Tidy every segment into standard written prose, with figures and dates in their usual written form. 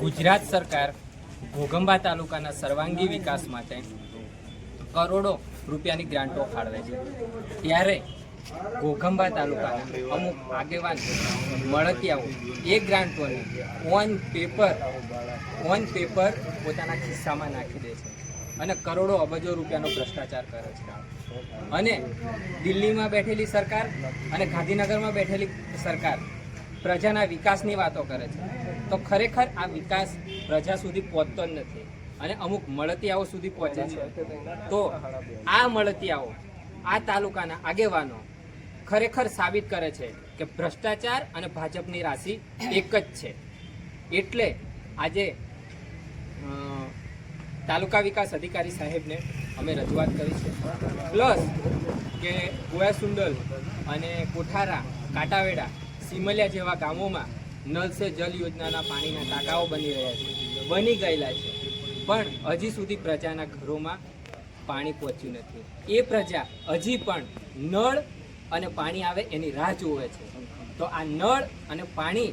ગુજરાત સરકાર ઘોઘંબા તાલુકાના સર્વાંગી વિકાસ માટે કરોડો રૂપિયાની ગ્રાન્ટો ફાળવે છે, ત્યારે ઘોઘંબા તાલુકાના અમુક આગેવાન મળતિયાઓ એ ગ્રાન્ટોને ઓન પેપર પોતાના ખિસ્સામાં નાખી દે છે અને કરોડો અબજો રૂપિયાનો ભ્રષ્ટાચાર કરે છે. અને દિલ્હીમાં બેઠેલી સરકાર અને ગાંધીનગરમાં બેઠેલી સરકાર પ્રજાના વિકાસની વાતો કરે છે, તો ખરેખર આ વિકાસ પ્રજા સુધી પહોંચતો જ નથી અને અમુક મળતિયાઓ સુધી પહોંચે છે. તો આ મળતિયાઓ, આ તાલુકાના આગેવાનો ખરેખર સાબિત કરે છે કે ભ્રષ્ટાચાર અને ભાજપની રાશિ એક જ છે. એટલે આજે તાલુકા વિકાસ અધિકારી સાહેબને અમે રજૂઆત કરી છે. પ્લસ કે ગોયાસુંડલ અને કોઠારા, કાંટાવેડા, સિમલિયા જેવા ગામોમાં નલ સે જલ યોજનાના પાણીના ટાંકાઓ બની ગયેલા છે, પણ હજી સુધી પ્રજાના ઘરોમાં પાણી પહોંચ્યું નથી. એ પ્રજા હજી પણ નળ અને પાણી આવે એની રાહ જોવે છે. તો આ નળ અને પાણી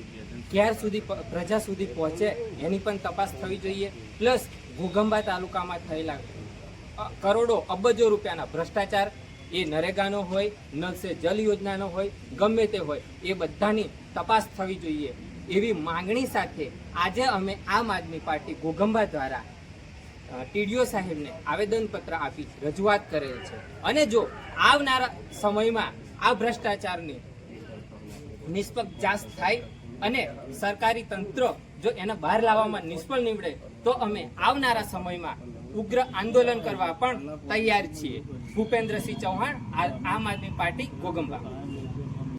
ક્યાર સુધી પ્રજા સુધી પહોંચે એની પણ તપાસ થવી જોઈએ. પ્લસ ઘોઘંબા તાલુકામાં થયેલા કરોડો અબજો રૂપિયાના ભ્રષ્ટાચાર, એ નરેગાનો હોય, નલ સે જલ યોજનાનો હોય, ગમે તે હોય, એ બધાની તપાસ થવી જોઈએ એવી માંગણી સાથે આજે અમે આમ આદમી પાર્ટી ઘોઘંબા દ્વારા ટીડીઓ સાહેબને આવેદનપત્ર આપી રજૂઆત કરેલ છે. અને જો આવનારા સમયમાં આ ભ્રષ્ટાચારની નિષ્પક્ષ જાંચ થાય અને સરકારી તંત્ર જો એને બહાર લાવવામાં નિષ્ફળ નીવડે તો અમે આવનારા સમયમાં ઉગ્ર આંદોલન કરવા પણ તૈયાર છીએ. ભૂપેન્દ્રસિંહ ચૌહાણ, આમ આદમી પાર્ટી, ઘોઘંબા.